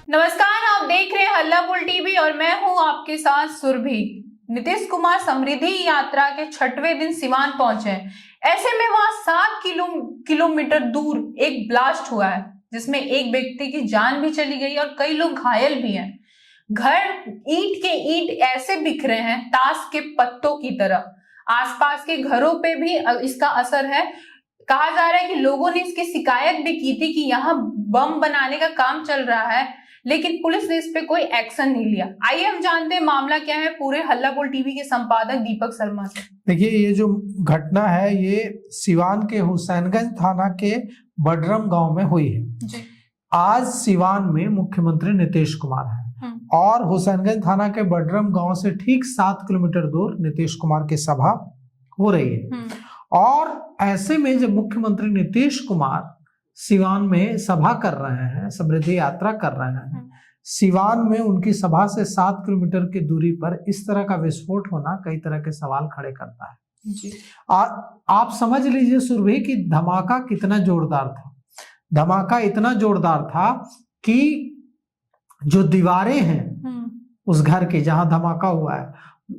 नमस्कार, आप देख रहे हैं हल्ला बोल टीवी और मैं हूं आपके साथ सुरभि। नीतीश कुमार समृद्धि यात्रा के 6वें दिन सिवान पहुंचे। ऐसे में वहां 7 किलोमीटर दूर एक ब्लास्ट हुआ है जिसमें एक व्यक्ति की जान भी चली गई और कई लोग घायल भी हैं। घर ईंट के ईंट ऐसे बिखरे हैं ताश के पत्तों की तरह। आसपास के घरों पे भी इसका असर है। कहा जा रहा है कि लोगों ने इसकी शिकायत भी की थी कि यहाँ बम बनाने का काम चल रहा है, लेकिन पुलिस ने इस पे कोई एक्शन नहीं लिया। आइए हम जानते हैं मामला क्या है पूरे हल्ला बोल टीवी के संपादक दीपक शर्मा से। देखिए, ये जो घटना है ये सिवान के हुसैनगंज थाना के बडरम गांव में हुई है जी। आज सिवान में मुख्यमंत्री नीतीश कुमार है और हुसैनगंज थाना के बडरम गांव से ठीक 7 किलोमीटर दूर नीतीश कुमार की सभा हो रही है। और ऐसे में जब मुख्यमंत्री नीतीश कुमार सिवान में सभा कर रहे हैं, समृद्धि यात्रा कर रहे हैं, सिवान में उनकी सभा से 7 किलोमीटर की दूरी पर इस तरह का विस्फोट होना कई तरह के सवाल खड़े करता है जी। आप समझ लीजिए सुरभि कि धमाका कितना जोरदार था। धमाका इतना जोरदार था कि जो दीवारें हैं उस घर की जहां धमाका हुआ है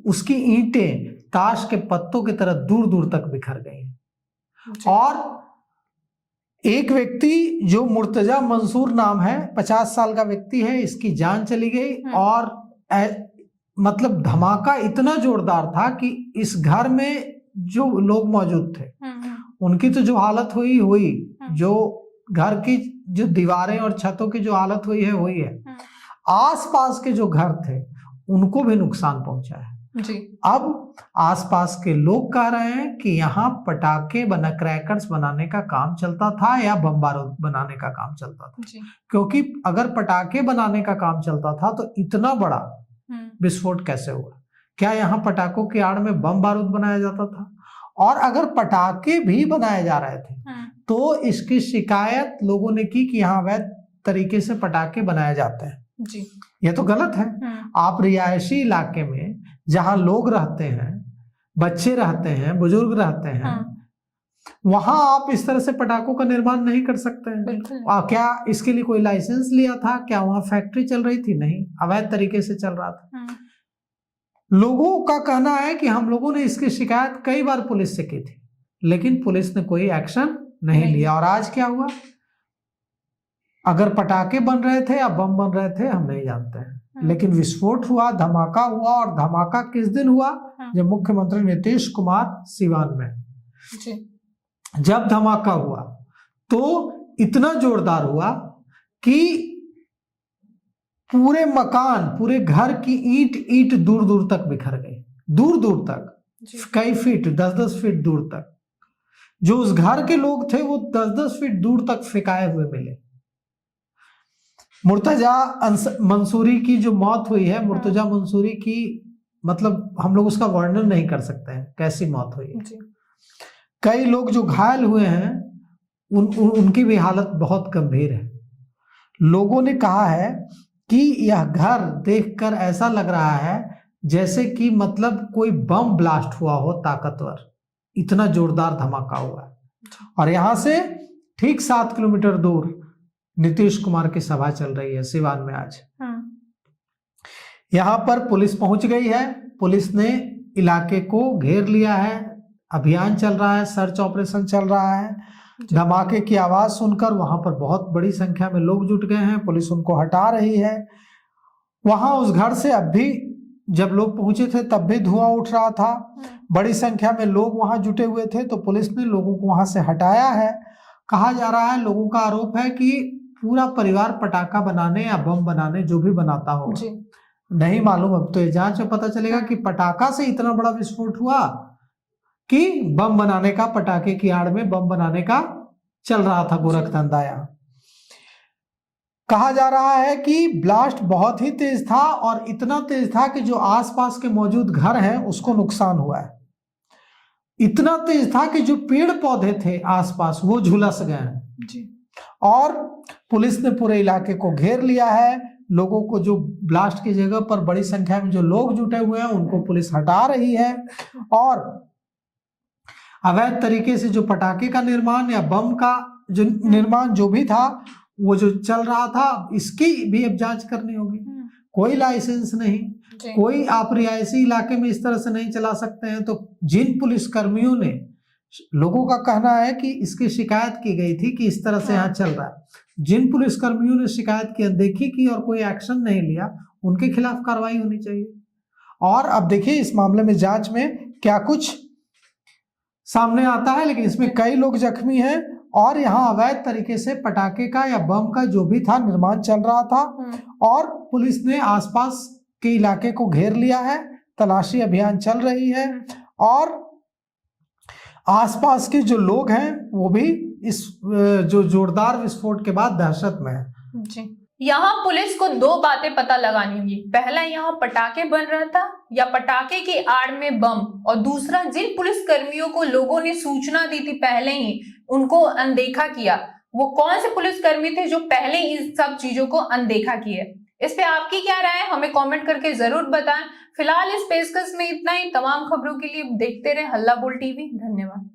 उसकी ईंटें ताश के पत्तों की तरह दूर दूर तक बिखर गई। और एक व्यक्ति जो मुर्तजा मंसूर नाम है, 50 साल का व्यक्ति है, इसकी जान चली गई। और मतलब धमाका इतना जोरदार था कि इस घर में जो लोग मौजूद थे उनकी तो जो हालत हुई जो घर की जो दीवारें और छतों की जो हालत हुई है आसपास के जो घर थे उनको भी नुकसान पहुंचा है जी। अब आसपास के लोग कह रहे हैं कि यहाँ पटाखे क्रैकर्स बनाने का काम चलता था या बम बारूद बनाने का काम चलता था जी। क्योंकि अगर पटाखे बनाने का काम चलता था तो इतना बड़ा विस्फोट कैसे हुआ? क्या यहाँ पटाखों की आड़ में बम बारूद बनाया जाता था? और अगर पटाखे भी बनाए जा रहे थे तो इसकी शिकायत लोगों ने की कि यहाँ अवैध तरीके से पटाखे बनाए जाते हैं जी। ये तो गलत है। आप रिहायशी इलाके में जहां लोग रहते हैं, बच्चे रहते हैं, बुजुर्ग रहते हैं, वहां आप इस तरह से पटाखों का निर्माण नहीं कर सकते हैं। क्या इसके लिए कोई लाइसेंस लिया था? क्या वहां फैक्ट्री चल रही थी? नहीं, अवैध तरीके से चल रहा था। लोगों का कहना है कि हम लोगों ने इसकी शिकायत कई बार पुलिस से की थी लेकिन पुलिस ने कोई एक्शन नहीं लिया। और आज क्या हुआ? अगर पटाखे बन रहे थे या बम बन रहे थे हम नहीं जानते हैं, लेकिन विस्फोट हुआ, धमाका हुआ। और धमाका किस दिन हुआ? जब मुख्यमंत्री नीतीश कुमार सिवान में जी। जब धमाका हुआ तो इतना जोरदार हुआ कि पूरे मकान, पूरे घर की ईंट दूर दूर तक बिखर गई, दूर दूर तक, कई फीट, 10-10 फीट दूर तक। जो उस घर के लोग थे वो 10-10 फीट दूर तक फेंकाए हुए मिले। मुर्तजा मंसूरी की जो मौत हुई है, मुर्तजा मंसूरी की मतलब हम लोग उसका वर्णन नहीं कर सकते हैं कैसी मौत हुई है। कई लोग जो घायल हुए हैं उनकी भी हालत बहुत गंभीर है। लोगों ने कहा है कि यह घर देखकर ऐसा लग रहा है जैसे कि मतलब कोई बम ब्लास्ट हुआ हो ताकतवर, इतना जोरदार धमाका हुआ है। और यहां से ठीक 7 किलोमीटर दूर नीतीश कुमार की सभा चल रही है सिवान में आज। यहां पर पुलिस पहुंच गई है, पुलिस ने इलाके को घेर लिया है, अभियान चल रहा है, सर्च ऑपरेशन चल रहा है। धमाके की आवाज सुनकर वहां पर बहुत बड़ी संख्या में लोग जुट गए हैं, पुलिस उनको हटा रही है। वहां उस घर से अब भी जब लोग पहुंचे थे तब भी धुआं उठ रहा था, बड़ी संख्या में लोग वहां जुटे हुए थे, तो पुलिस ने लोगों को वहां से हटाया है। कहा जा रहा है, लोगों का आरोप है कि पूरा परिवार पटाखा बनाने या बम बनाने जो भी बनाता होगा, नहीं मालूम, अब तो ये जांच में पता चलेगा कि पटाखा से इतना बड़ा विस्फोट हुआ कि बम बनाने का, पटाखे की आड़ में बम बनाने का चल रहा था गोरखधंधा। कहा जा रहा है कि ब्लास्ट बहुत ही तेज था और इतना तेज था कि जो आसपास के मौजूद घर हैं उसको नुकसान हुआ है। इतना तेज था कि जो पेड़ पौधे थे आसपास वो झुलस गए हैं। और पुलिस ने पूरे इलाके को घेर लिया है। लोगों को, जो ब्लास्ट की जगह पर बड़ी संख्या में जो लोग जुटे हुए हैं उनको पुलिस हटा रही है। और अवैध तरीके से जो पटाखे का निर्माण या बम का जो निर्माण जो भी था वो जो चल रहा था इसकी भी अब जांच करनी होगी। कोई लाइसेंस नहीं, कोई आप रिहायशी इलाके में इस तरह से नहीं चला सकते हैं। तो जिन पुलिस कर्मियों ने, लोगों का कहना है कि इसकी शिकायत की गई थी कि इस तरह से यहाँ चल रहा है, जिन पुलिस कर्मियों ने शिकायत की अनदेखी की और कोई एक्शन नहीं लिया, उनके खिलाफ कार्रवाई होनी चाहिए। और अब देखिए इस मामले में जांच में क्या कुछ सामने आता है, लेकिन इसमें कई लोग जख्मी हैं और यहाँ अवैध तरीके से पटाखे का या बम का जो भी था निर्माण चल रहा था और पुलिस ने आसपास के इलाके को घेर लिया है, तलाशी अभियान चल रही है और आसपास के जो लोग हैं वो भी इस जो जोरदार विस्फोट के बाद दहशत में है। जी, यहाँ पुलिस को दो बातें पता लगानी होगी। पहला, यहाँ पटाखे बन रहा था या पटाखे की आड़ में बम, और दूसरा, जिन पुलिस कर्मियों को लोगों ने सूचना दी थी पहले ही, उनको अनदेखा किया, वो कौन से पुलिस कर्मी थे जो पहले इन सब चीजों को अनदेखा किए। इस पे आपकी क्या राय है, हमें कमेंट करके जरूर बताएं। फिलहाल इस पेशकश में इतना ही। तमाम खबरों के लिए देखते रहे हल्ला बोल टीवी। धन्यवाद।